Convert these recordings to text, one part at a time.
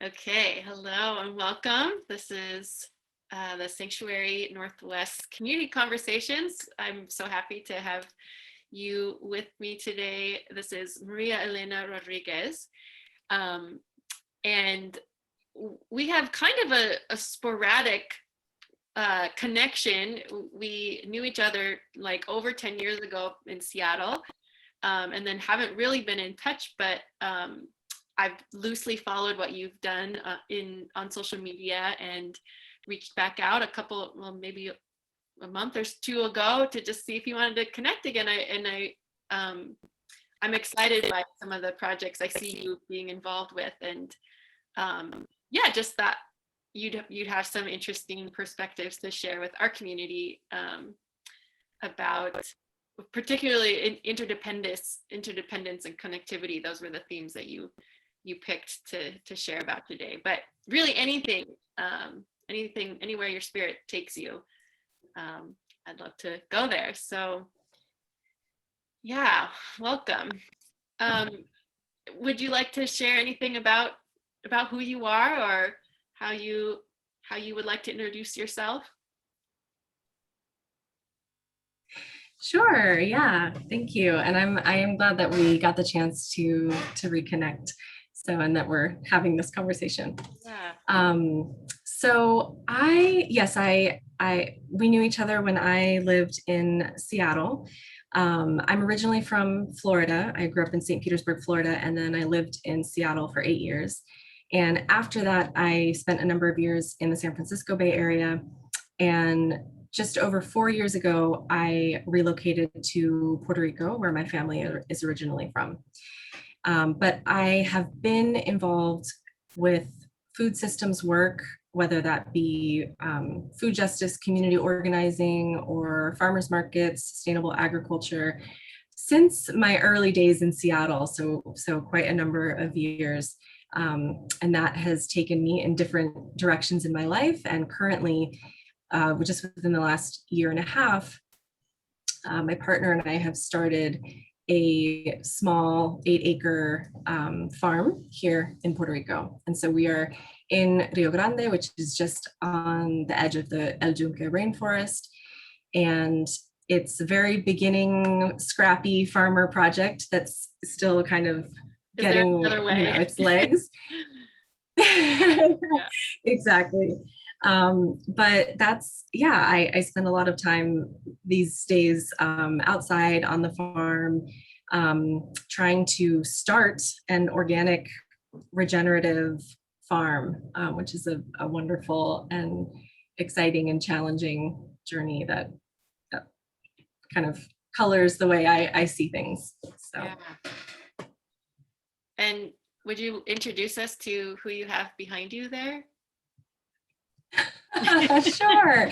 Okay, hello and welcome. This is the Sanctuary Northwest Community Conversations. I'm so happy to have you with me today. This is Maria Elena Rodriguez. And we have kind of a sporadic connection. We knew each other like over 10 years ago in Seattle, and then haven't really been in touch, but I've loosely followed what you've done on social media and reached back out maybe a month or two ago to just see if you wanted to connect again. I'm excited by some of the projects I see you being involved with, and just that you'd have some interesting perspectives to share with our community about particularly in interdependence and connectivity. Those were the themes that you picked to share about today, but really anything, anywhere your spirit takes you, I'd love to go there. So yeah, welcome. Would you like to share anything about who you are, or how you would like to introduce yourself? Sure. Yeah. Thank you. And I am glad that we got the chance to reconnect. So, and that we're having this conversation. Yeah. So we knew each other when I lived in Seattle. I'm originally from Florida. I grew up in St. Petersburg, Florida, and then I lived in Seattle for 8 years. And after that, I spent a number of years in the San Francisco Bay Area. And just over 4 years ago, I relocated to Puerto Rico, where my family is originally from. But I have been involved with food systems work, whether that be food justice, community organizing, or farmers markets, sustainable agriculture, since my early days in Seattle, so quite a number of years. And that has taken me in different directions in my life. And currently, just within the last year and a half, my partner and I have started a small 8-acre farm here in Puerto Rico. And so we are in Rio Grande, which is just on the edge of the El Yunque rainforest. And it's a very beginning, scrappy farmer project that's still kind of getting its legs. Yeah. Exactly. But that's, I spend a lot of time these days outside on the farm, trying to start an organic regenerative farm, which is a wonderful and exciting and challenging journey that kind of colors the way I see things. So. Yeah. And would you introduce us to who you have behind you there? Sure.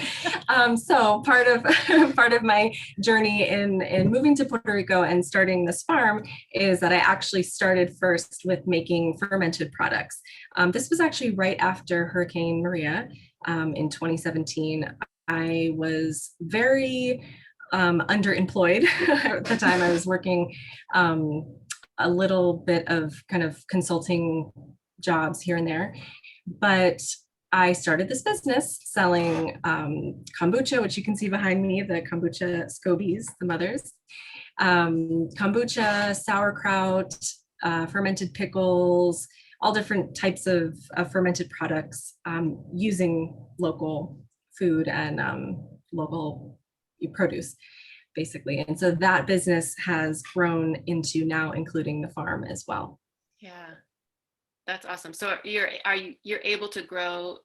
So part of my journey in moving to Puerto Rico and starting this farm is that I actually started first with making fermented products. This was actually right after Hurricane Maria in 2017. I was very underemployed at the time. I was working a little bit of kind of consulting jobs here and there, but I started this business selling kombucha, which you can see behind me, the kombucha scobies, the mothers, kombucha, sauerkraut, fermented pickles, all different types of fermented products using local food and local produce, basically. And so that business has grown into now including the farm as well. Yeah. That's awesome. So you're able to grow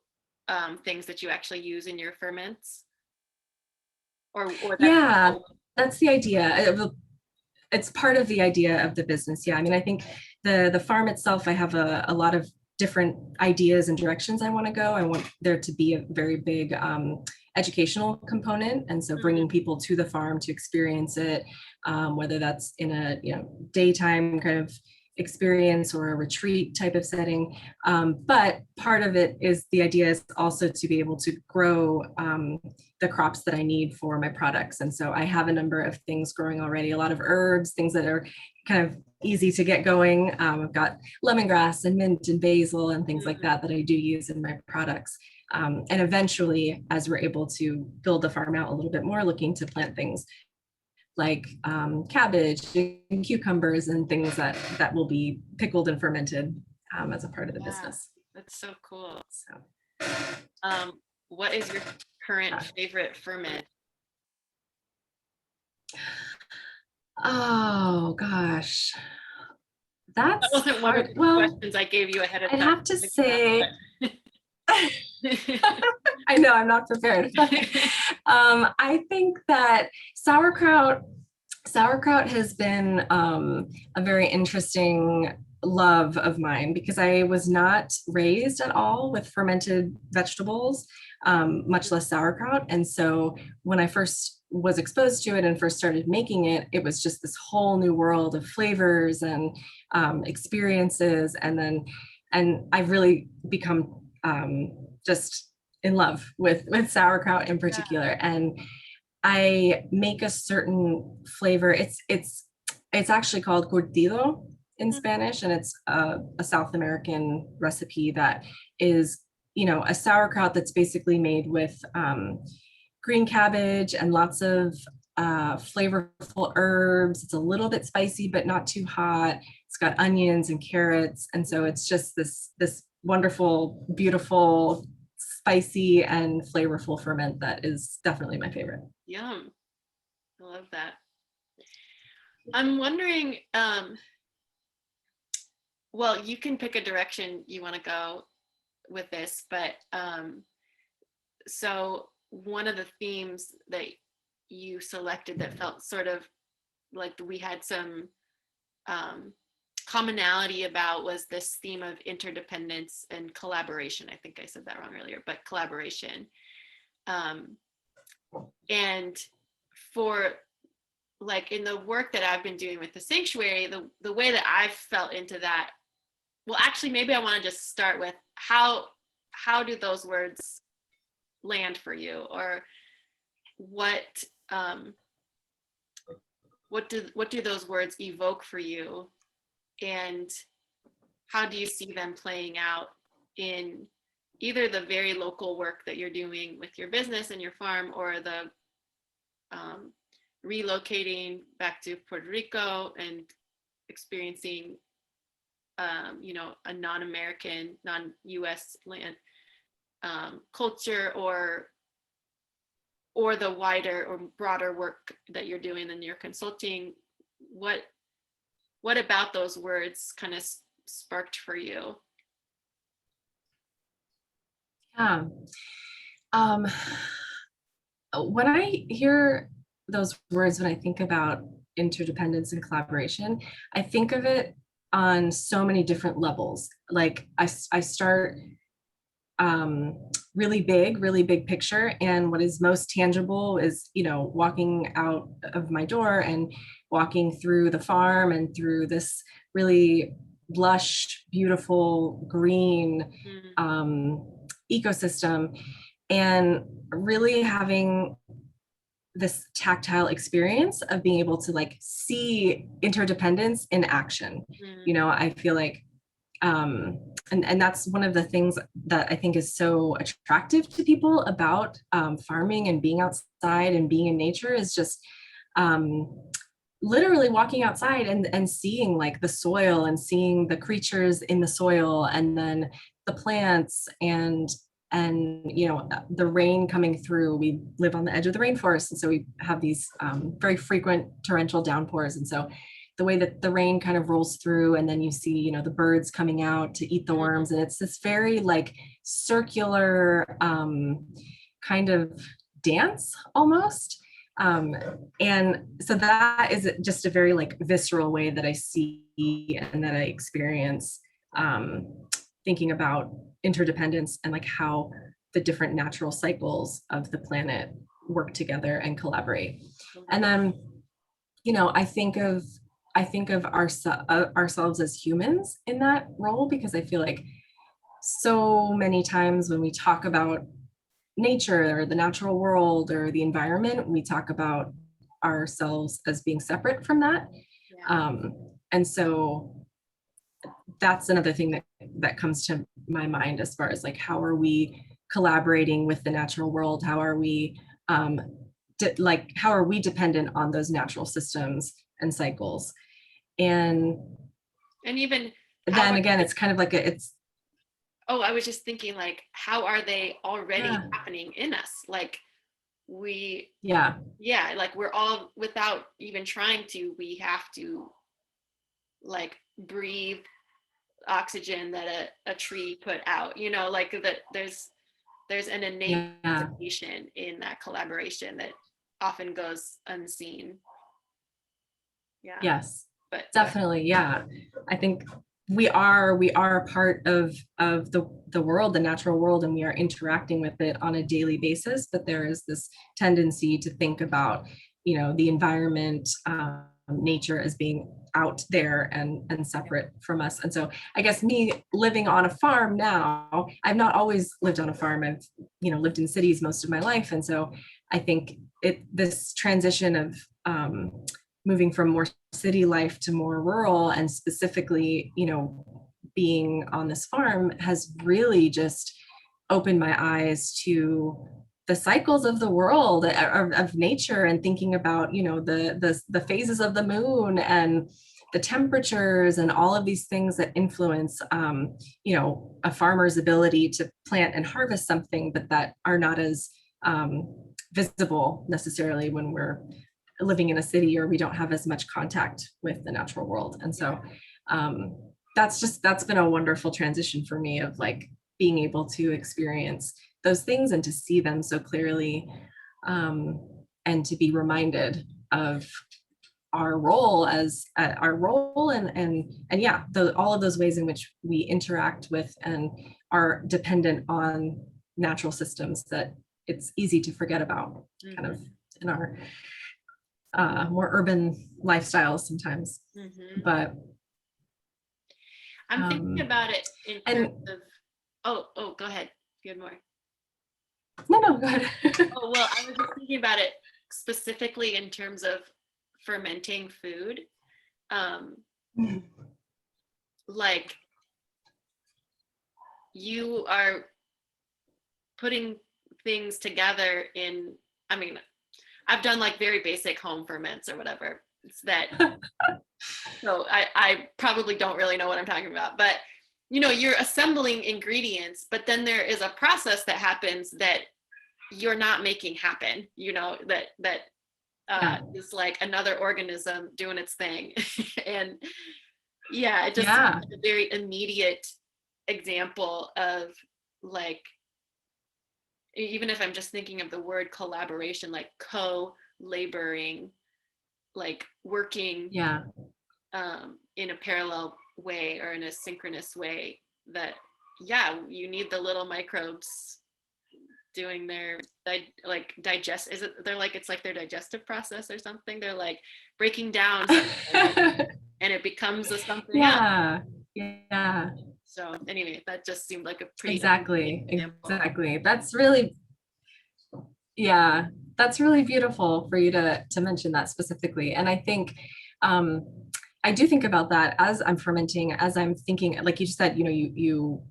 things that you actually use in your ferments? That's the idea. It's part of the idea of the business. Yeah, I mean, I think the farm itself, I have a lot of different ideas and directions I want to go. I want there to be a very big educational component, and so bringing people to the farm to experience it, whether that's in a daytime kind of experience or a retreat type of setting. But part of it is the idea is also to be able to grow the crops that I need for my products. And so I have a number of things growing already, a lot of herbs, things that are kind of easy to get going. I've got lemongrass and mint and basil and things like that I do use in my products. And eventually, as we're able to build the farm out a little bit more, looking to plant things like cabbage and cucumbers and things that will be pickled and fermented as a part of the business. That's so cool. So, what is your current favorite ferment? Oh gosh, that wasn't one of the questions I gave you ahead of time. I'd have to say, I know I'm not prepared. I think that sauerkraut has been a very interesting love of mine, because I was not raised at all with fermented vegetables, much less sauerkraut. And so when I first was exposed to it and first started making it, it was just this whole new world of flavors and experiences. And I've really become just in love with sauerkraut in particular. And I make a certain flavor. It's actually called curtido in Spanish, and it's a South American recipe that is, a sauerkraut that's basically made with green cabbage and lots of flavorful herbs. It's a little bit spicy, but not too hot. It's got onions and carrots, and so it's just this wonderful, beautiful, spicy and flavorful ferment that is definitely my favorite. Yum. I love that. I'm wondering, well, you can pick a direction you want to go with this, but so one of the themes that you selected that felt sort of like we had some commonality about was this theme of interdependence and collaboration. I think I said that wrong earlier, but collaboration. And for like in the work that I've been doing with the sanctuary, the way that I've felt into that, well, actually, maybe I want to just start with how do those words land for you, or what do those words evoke for you, and how do you see them playing out in either the very local work that you're doing with your business and your farm, or the relocating back to Puerto Rico and experiencing a non-American, non-US land culture, or the wider or broader work that you're doing in your consulting. What about those words kind of sparked for you? Yeah. When I hear those words, when I think about interdependence and collaboration, I think of it on so many different levels. Like I start really big picture, and what is most tangible is, walking out of my door and walking through the farm and through this really lush, beautiful, green ecosystem, and really having this tactile experience of being able to like see interdependence in action. I feel like and that's one of the things that I think is so attractive to people about farming and being outside and being in nature, is just literally walking outside and seeing like the soil and seeing the creatures in the soil, and then the plants and the rain coming through. We live on the edge of the rainforest, and so we have these very frequent torrential downpours, and so the way that the rain kind of rolls through, and then you see the birds coming out to eat the worms, and it's this very like circular kind of dance almost, and so that is just a very like visceral way that I see and that I experience thinking about interdependence and like how the different natural cycles of the planet work together and collaborate. And then, I think of ourselves as humans in that role, because I feel like so many times when we talk about nature or the natural world or the environment, we talk about ourselves as being separate from that. And so that's another thing that comes to my mind as far as like, how are we collaborating with the natural world? How are we how are we dependent on those natural systems and cycles? And even then again, it's kind of like it's. Oh, I was just thinking, like, how are they already Yeah. happening in us? Like, Yeah, like we're all, without even trying to, we have to like breathe oxygen that a tree put out, you know, like that there's an innate participation in that collaboration that often goes unseen. Yeah. Yes, but definitely. Yeah, I think we are part of the world, the natural world, and we are interacting with it on a daily basis. But there is this tendency to think about, you know, the environment, nature as being out there and separate from us. And so I guess me living on a farm now, I've not always lived on a farm. I've, you know, lived in cities most of my life. And so I think this transition of moving from more city life to more rural, and specifically, you know, being on this farm has really just opened my eyes to the cycles of the world, of nature, and thinking about, you know, the phases of the moon and the temperatures and all of these things that influence, you know, a farmer's ability to plant and harvest something, but that are not as visible necessarily when we're living in a city, or we don't have as much contact with the natural world. And so that's been a wonderful transition for me, of like being able to experience those things and to see them so clearly, and to be reminded of our role and yeah, all of those ways in which we interact with and are dependent on natural systems that it's easy to forget about, kind of in our more urban lifestyles sometimes. But I'm thinking about it in terms of, oh, go ahead. You had more. No, go ahead. Oh, well, I was just thinking about it specifically in terms of fermenting food. Like, you are putting things together in, I mean, I've done like very basic home ferments or whatever. It's that, so I probably don't really know what I'm talking about, but you know, you're assembling ingredients, but then there is a process that happens that you're not making happen, you know, that is like another organism doing its thing. And yeah, it just like a very immediate example of, like, even if I'm just thinking of the word collaboration, like co-laboring, like working in a parallel way or in a synchronous way, that you need the little microbes doing their digest, is it, they're like, it's like their digestive process or something, they're like breaking down and it becomes a something else. So anyway, that just seemed like a pretty exactly that's really beautiful for you to mention that specifically. And I think I do think about that as I'm fermenting, as I'm thinking, like you just said, you know, you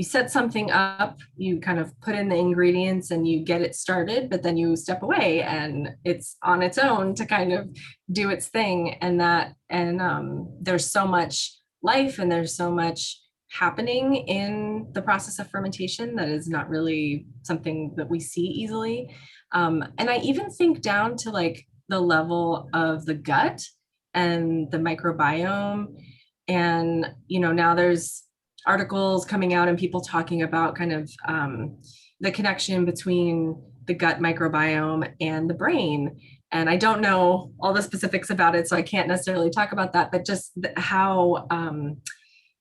set something up, you kind of put in the ingredients and you get it started, but then you step away and it's on its own to kind of do its thing. And there's so much life and there's so much happening in the process of fermentation that is not really something that we see easily. And I even think down to like the level of the gut and the microbiome. And, you know, now there's articles coming out and people talking about kind of the connection between the gut microbiome and the brain. And I don't know all the specifics about it, so I can't necessarily talk about that, but just how,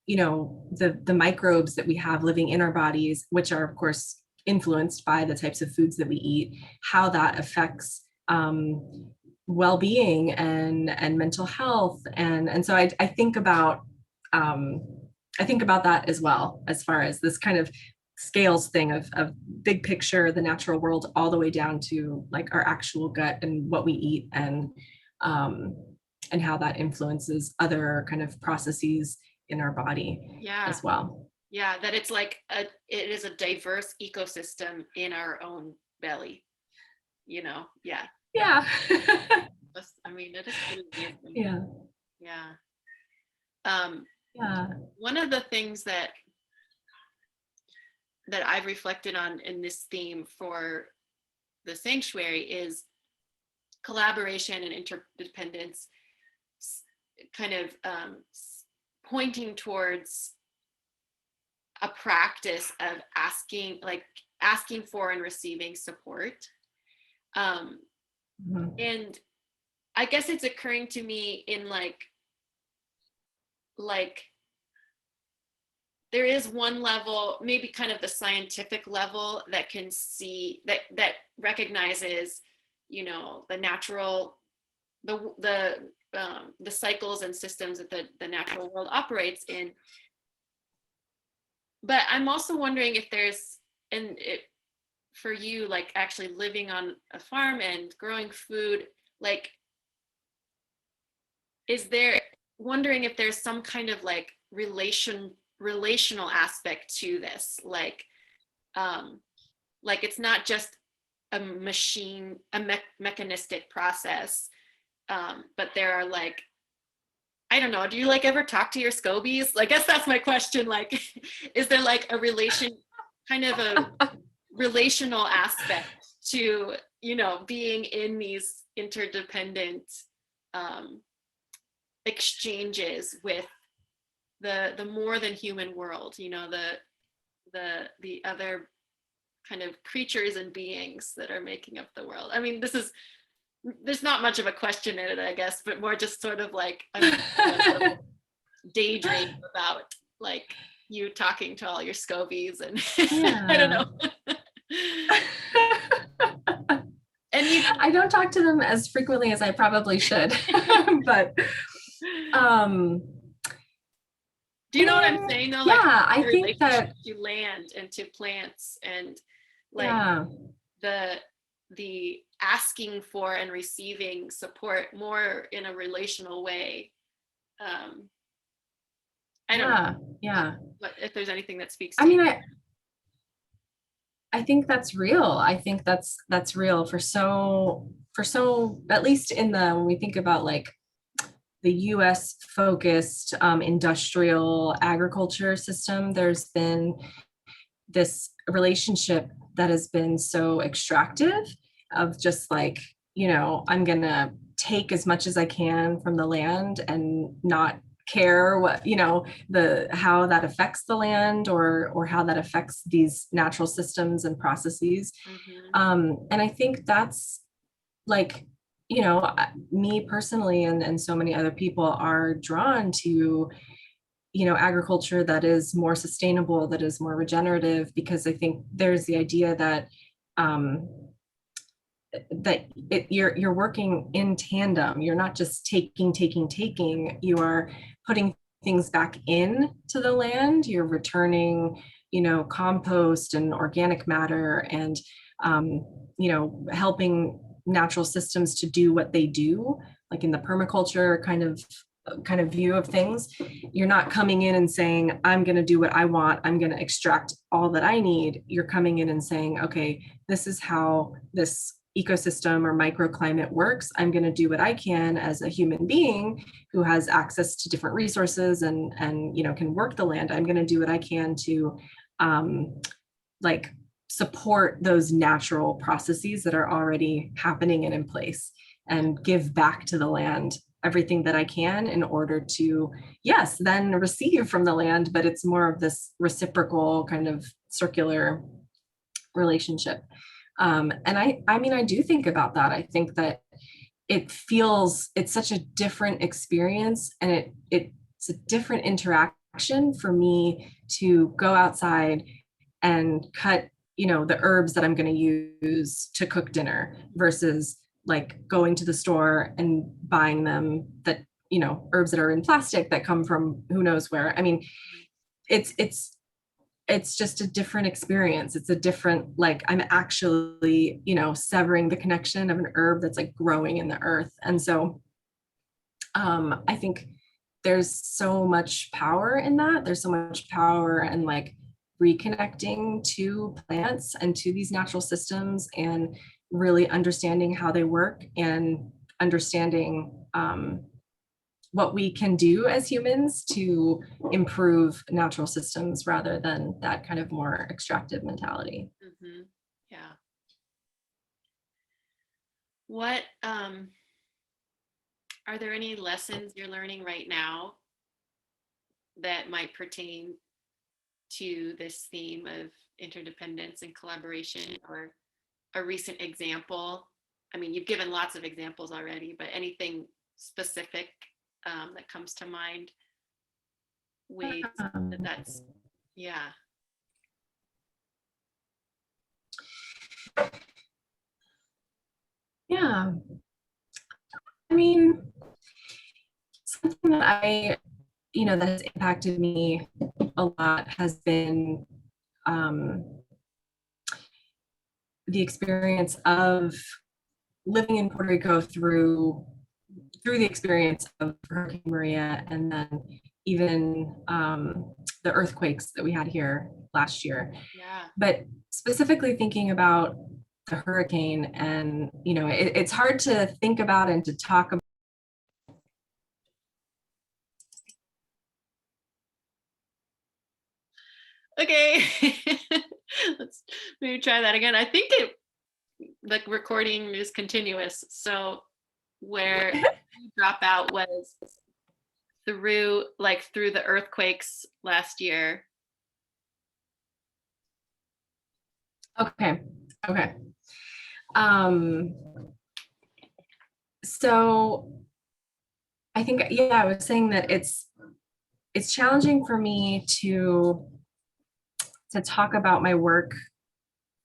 you know, the microbes that we have living in our bodies, which are of course influenced by the types of foods that we eat, how that affects well-being and mental health. And so I think about that as well, as far as this kind of scales thing of big picture, the natural world, all the way down to like our actual gut and what we eat, and and how that influences other kind of processes in our body Yeah. as well. Yeah, that it's like it is a diverse ecosystem in our own belly, you know? Yeah. Yeah. I mean, it is really amazing. Yeah. Yeah. Yeah. One of the things that I've reflected on in this theme for the sanctuary is collaboration and interdependence, kind of pointing towards a practice of asking for and receiving support. And I guess it's occurring to me in like there is one level, maybe kind of the scientific level, that can see that recognizes, you know, the natural, the cycles and systems that the natural world operates in. But I'm also wondering if there's, and it, for you, like actually living on a farm and growing food, like, is there, wondering if there's some kind of like relational aspect to this, like it's not just a machine, mechanistic process, but there are like, I don't know, do you like ever talk to your scobies? Like, I guess that's my question. Like, is there like a kind of a relational aspect to, you know, being in these interdependent exchanges with the more than human world, you know, the other kind of creatures and beings that are making up the world? I mean, there's not much of a question in it, I guess, but more just sort of like a daydream about like you talking to all your scobies and Yeah. I don't know. And I don't talk to them as frequently as I probably should, but do you know what I'm saying though? Like, yeah, I think that to land and to plants, and like yeah. the asking for and receiving support more in a relational way. I don't know. Yeah. But if there's anything that speaks I to mean, you. I think that's real. I think that's real for so, at least in when we think about like the US focused industrial agriculture system, there's been this relationship that has been so extractive of just like, you know, I'm gonna take as much as I can from the land and not care what, you know, how that affects the land or how that affects these natural systems and processes. And I think that's like, you know, me personally and so many other people are drawn to, you know, agriculture that is more sustainable, that is more regenerative, because I think there's the idea that you're working in tandem. You're not just taking. You are putting things back in to the land. You're returning, you know, compost and organic matter, and you know, helping natural systems to do what they do, like in the permaculture kind of view of things. You're not coming in and saying, I'm going to do what I want, I'm going to extract all that I need. You're coming in and saying, okay, this is how this ecosystem or microclimate works. I'm going to do what I can as a human being who has access to different resources and you know, can work the land. I'm going to do what I can to like support those natural processes that are already happening and in place, and give back to the land everything that I can in order to, yes, then receive from the land, but it's more of this reciprocal kind of circular relationship. And I mean, I do think about that. I think that it's such a different experience, and it's a different interaction for me to go outside and cut, you know, the herbs that I'm going to use to cook dinner versus like going to the store and buying them, that, you know, herbs that are in plastic that come from who knows where. I mean, it's just a different experience. It's a different, like, I'm actually, you know, severing the connection of an herb that's like growing in the earth. And so I think there's so much power in that. There's so much power in like reconnecting to plants and to these natural systems and really understanding how they work and understanding what we can do as humans to improve natural systems rather than that kind of more extractive mentality. Mm-hmm. Yeah. What are there any lessons you're learning right now that might pertain to this theme of interdependence and collaboration, or a recent example? I mean, you've given lots of examples already, but anything specific that comes to mind, ways that's, yeah. Yeah. I mean, something that that has impacted me a lot has been the experience of living in Puerto Rico through the experience of Hurricane Maria, and then even the earthquakes that we had here last year. Yeah. But specifically thinking about the hurricane, and it's hard to think about and to talk about. Okay. Let's maybe try that again. I think the recording is continuous. So where you drop out was through the earthquakes last year. Okay. So I think, I was saying that it's challenging for me to talk about my work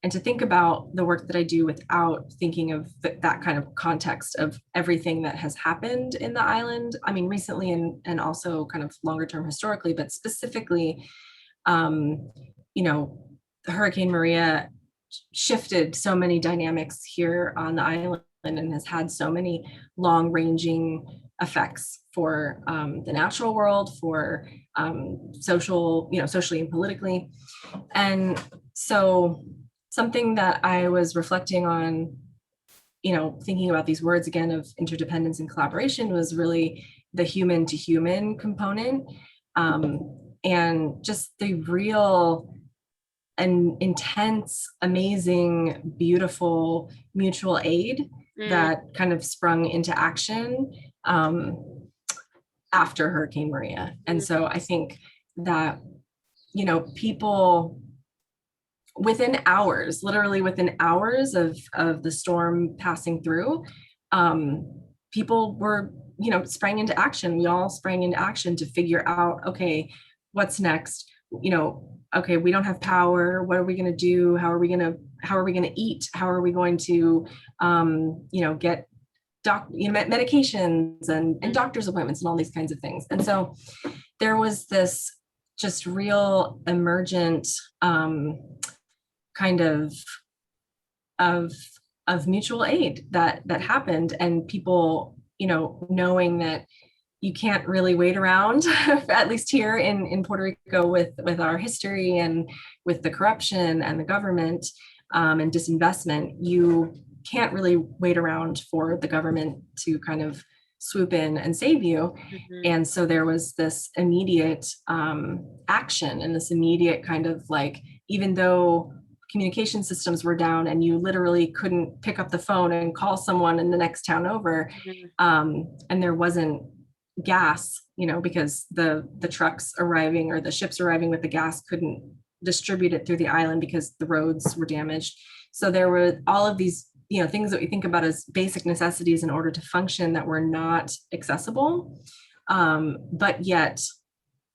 and to think about the work that I do without thinking of that kind of context of everything that has happened in the island. I mean, recently and also kind of longer term historically, but specifically, Hurricane Maria shifted so many dynamics here on the island and has had so many long ranging effects for the natural world, for socially and politically. And so something that I was reflecting on, thinking about these words again of interdependence and collaboration, was really the human to human component, and just the real and intense, amazing, beautiful mutual aid that kind of sprung into action after Hurricane Maria. And so I think that, people within hours, literally within hours of the storm passing through, people were, sprang into action. We all sprang into action to figure out, okay, what's next? Okay, we don't have power. What are we going to do? How are we going to eat? How are we going to, get medications and doctor's appointments and all these kinds of things. And so there was this just real emergent kind of mutual aid that happened, and people, knowing that you can't really wait around, at least here in Puerto Rico with our history and with the corruption and the government and disinvestment, you can't really wait around for the government to kind of swoop in and save you. Mm-hmm. And so there was this immediate action and this immediate kind of like, even though communication systems were down and you literally couldn't pick up the phone and call someone in the next town over, and there wasn't gas, because the trucks arriving or the ships arriving with the gas couldn't distribute it through the island because the roads were damaged. So there were all of these, things that we think about as basic necessities in order to function that were not accessible. But yet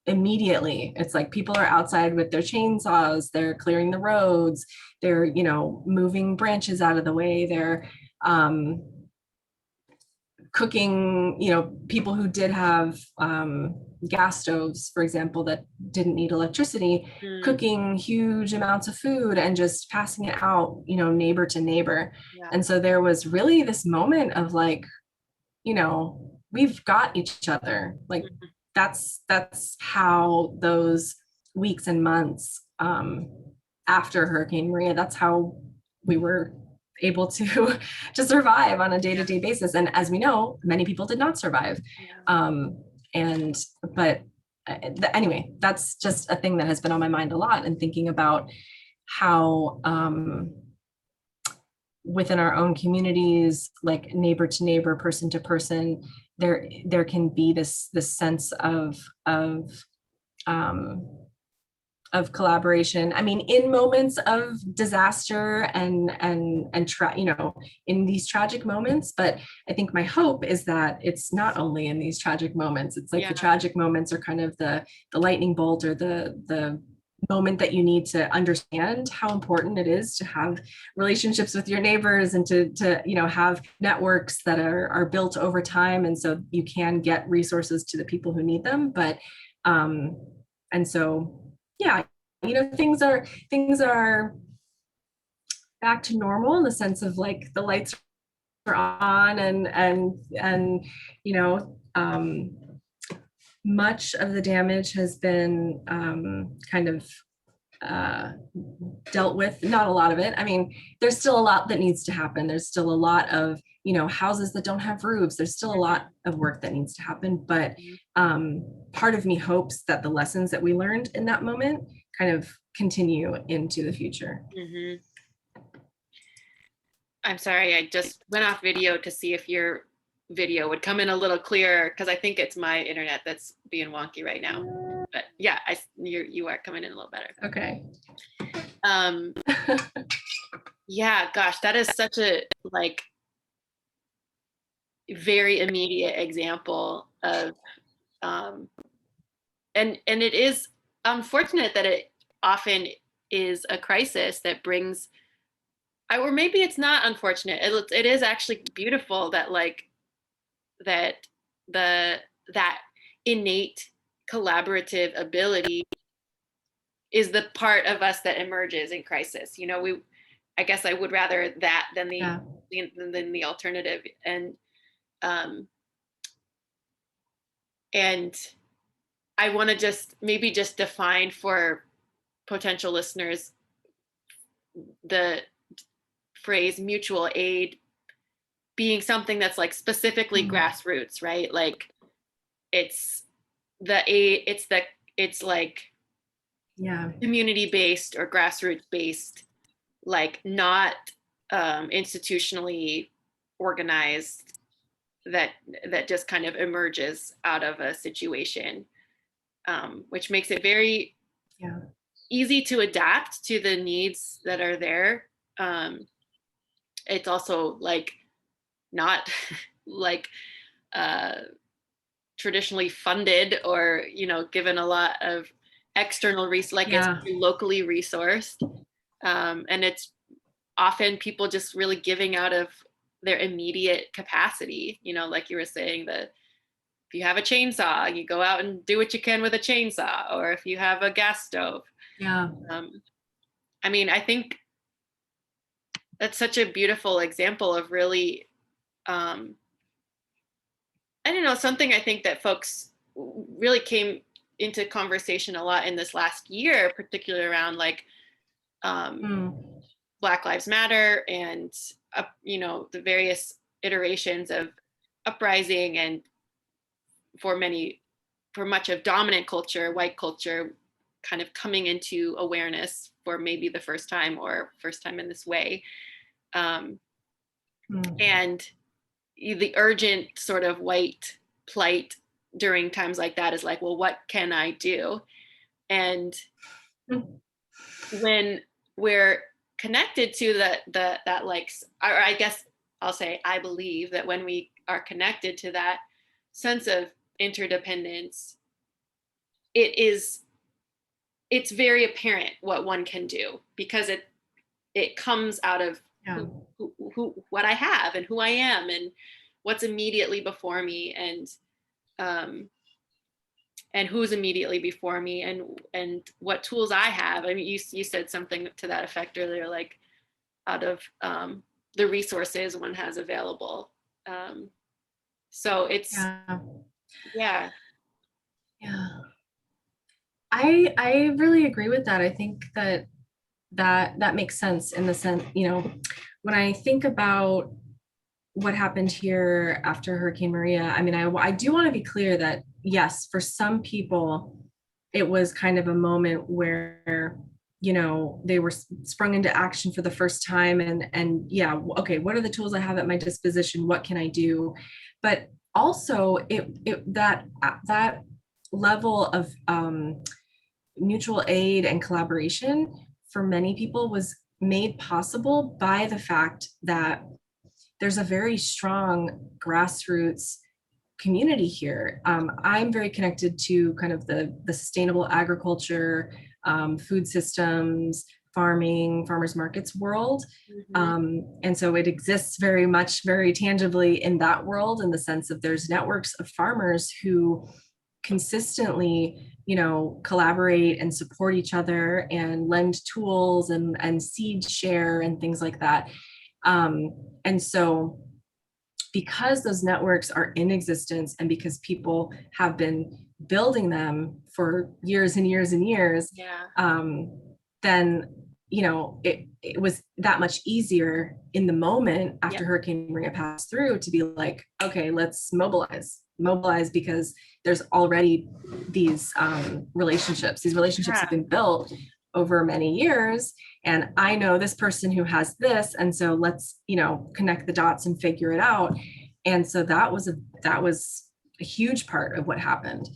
immediately it's like people are outside with their chainsaws, they're clearing the roads, they're, moving branches out of the way, they're cooking, people who did have gas stoves, for example, that didn't need electricity, cooking huge amounts of food and just passing it out, neighbor to neighbor. Yeah. And so there was really this moment of like, we've got each other. Like that's how those weeks and months after Hurricane Maria, that's how we were able to to survive on a day-to-day basis. And as we know, many people did not survive. And but anyway, that's just a thing that has been on my mind a lot, and thinking about how within our own communities, like neighbor to neighbor, person to person, there can be this sense of collaboration. I mean, in moments of disaster and in these tragic moments. But I think my hope is that it's not only in these tragic moments. It's like the tragic moments are kind of the lightning bolt, or the moment that you need to understand how important it is to have relationships with your neighbors, and to have networks that are built over time, and so you can get resources to the people who need them. But and so things are back to normal, in the sense of like the lights are on, and much of the damage has been kind of dealt with. Not a lot of it. I mean, there's still a lot that needs to happen. There's still a lot of houses that don't have roofs. There's still a lot of work that needs to happen. But part of me hopes that the lessons that we learned in that moment kind of continue into the future. I'm sorry, I just went off video to see if your video would come in a little clearer, because I think it's my internet that's being wonky right now. But yeah, you are coming in a little better. Okay. Yeah, gosh, that is such a very immediate example of and it is unfortunate that it often is a crisis that brings, or maybe it's not unfortunate. It is actually beautiful that that innate collaborative ability is the part of us that emerges in crisis. I guess I would rather that than the alternative. And I want to just define for potential listeners the phrase mutual aid being something that's specifically grassroots, right? It's community based or grassroots based, not institutionally organized, that just kind of emerges out of a situation, which makes it very easy to adapt to the needs that are there. It's also not traditionally funded or given a lot of external it's locally resourced, and it's often people just really giving out of their immediate capacity. Like you were saying, that if you have a chainsaw, you go out and do what you can with a chainsaw, or if you have a gas stove. I mean, I think that's such a beautiful example of really I don't know, something I think that folks really came into conversation a lot in this last year, particularly around Black Lives Matter and the various iterations of uprising, and for much of dominant culture, white culture, kind of coming into awareness for maybe the first time in this way. And the urgent sort of white plight during times like that is well, what can I do? And when we're connected to that or I guess I'll say, I believe that when we are connected to that sense of interdependence, it's very apparent what one can do, because it comes out of what I have and who I am and what's immediately before me, and who's immediately before me, and what tools I have. I mean, you said something to that effect earlier, out of the resources one has available. So it's, Yeah. yeah. Yeah. I really agree with that. I think that makes sense in the sense, when I think about what happened here after Hurricane Maria, I mean, I do want to be clear that yes, for some people, it was kind of a moment where, they were sprung into action for the first time, and yeah, okay, what are the tools I have at my disposition? What can I do? But also, that level of mutual aid and collaboration for many people was made possible by the fact that there's a very strong grassroots community here. I'm very connected to kind of the sustainable agriculture, food systems, farming, farmers markets world. And so it exists very much, very tangibly in that world, in the sense of there's networks of farmers who consistently collaborate and support each other and lend tools and seed share and things like that. And so because those networks are in existence and because people have been building them for years and years and years, then it was that much easier in the moment after Hurricane Maria passed through to be like, okay, let's mobilize because there's already these relationships. These relationships have been built over many years, and I know this person who has this, and so let's connect the dots and figure it out. And so that was a huge part of what happened,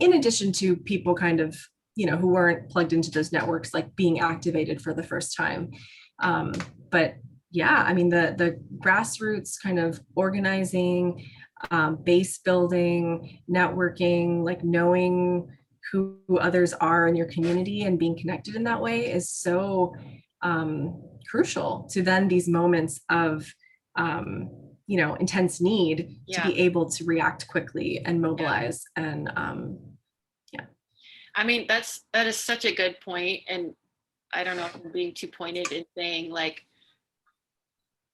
in addition to people kind of who weren't plugged into those networks, like being activated for the first time. But yeah, I mean, the grassroots kind of organizing, base building, networking, like knowing who others are in your community and being connected in that way is so crucial to then these moments of intense need to be able to react quickly and mobilize. And I mean, that is such a good point. And I don't know if I'm being too pointed in saying, like,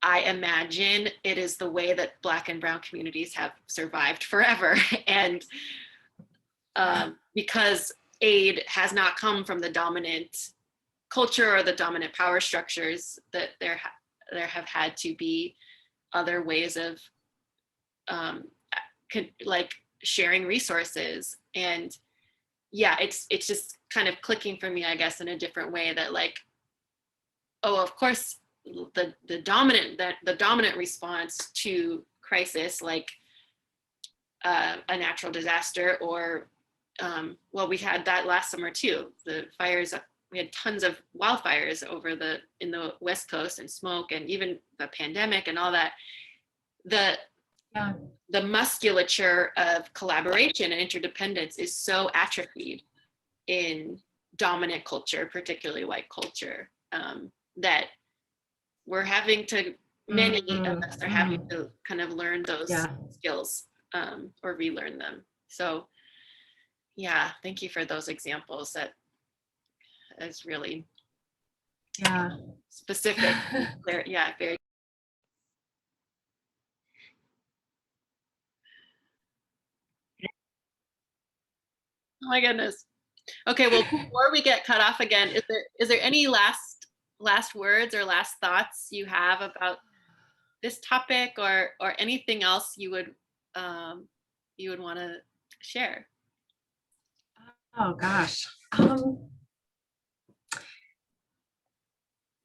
I imagine it is the way that Black and Brown communities have survived forever. And because aid has not come from the dominant culture or the dominant power structures, that there have had to be other ways of like sharing resources. And yeah, it's just kind of clicking for me, I guess, in a different way, that like, oh, of course, the dominant response to crisis, like a natural disaster, or well, we had that last summer too. The fires, we had tons of wildfires in the West Coast, and smoke, and even the pandemic and all that. The musculature of collaboration and interdependence is so atrophied in dominant culture, particularly white culture, that we're having to, many of us are having to kind of learn those skills, or relearn them. So yeah, thank you for those examples. That is really specific. Very. Oh my goodness. Okay, well, before we get cut off again, is there any last words or last thoughts you have about this topic, or anything else you would want to share? Oh gosh.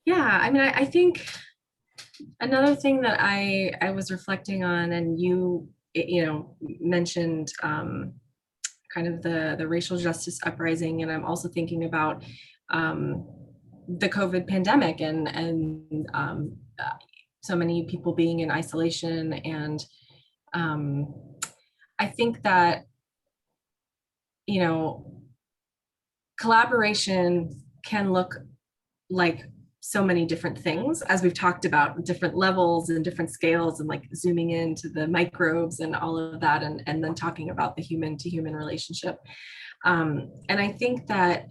Yeah, I mean, I think another thing that I was reflecting on, and you mentioned kind of the racial justice uprising, and I'm also thinking about the COVID pandemic and so many people being in isolation. And I think that collaboration can look like so many different things, as we've talked about, different levels and different scales, and like zooming into the microbes and all of that, and then talking about the human to human relationship. And I think that,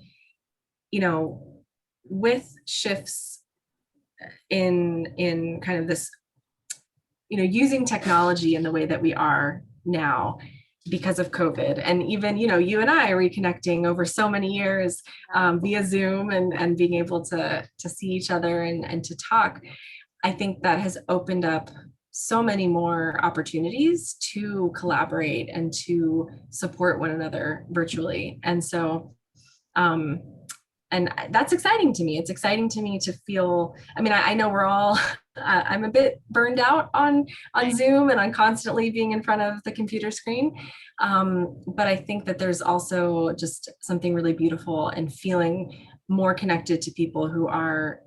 with shifts in kind of this using technology in the way that we are now because of COVID. And even, you and I reconnecting over so many years via Zoom and being able to see each other and to talk. I think that has opened up so many more opportunities to collaborate and to support one another virtually. And so, and that's exciting to me. It's exciting to me to feel, I know we're all, I'm a bit burned out on Zoom and on constantly being in front of the computer screen. But I think that there's also just something really beautiful and feeling more connected to people who are,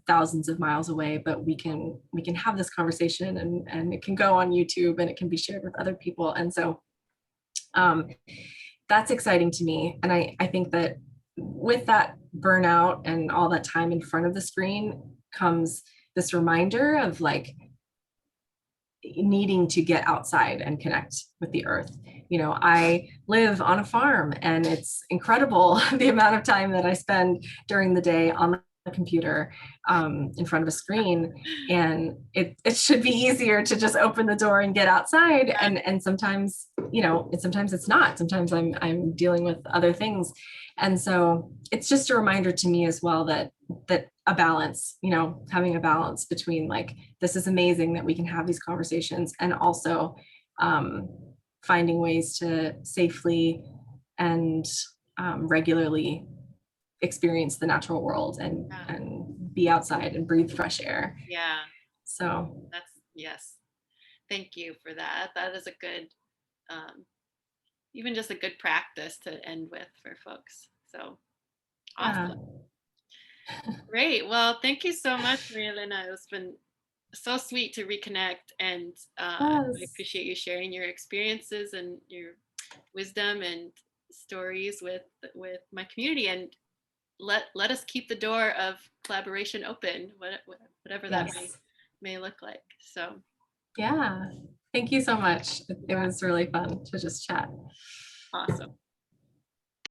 thousands of miles away, but we can have this conversation and it can go on YouTube and it can be shared with other people. And so that's exciting to me. And I think that with that burnout and all that time in front of the screen comes this reminder of like needing to get outside and connect with the earth. I live on a farm and it's incredible the amount of time that I spend during the day on the computer in front of a screen, and it should be easier to just open the door and get outside, and sometimes sometimes it's not. Sometimes I'm dealing with other things, and so it's just a reminder to me as well that a balance, having a balance between like, this is amazing that we can have these conversations, and also finding ways to safely and regularly experience the natural world and be outside and breathe fresh air. Yeah. So yes. Thank you for that. That is a good, even just a good practice to end with for folks. So awesome. Great. Well, thank you so much, Maria Elena. It's been so sweet to reconnect, and I appreciate you sharing your experiences and your wisdom and stories with my community, and let us keep the door of collaboration open, whatever that may look like. So yeah, thank you so much. It was really fun to just chat. Awesome.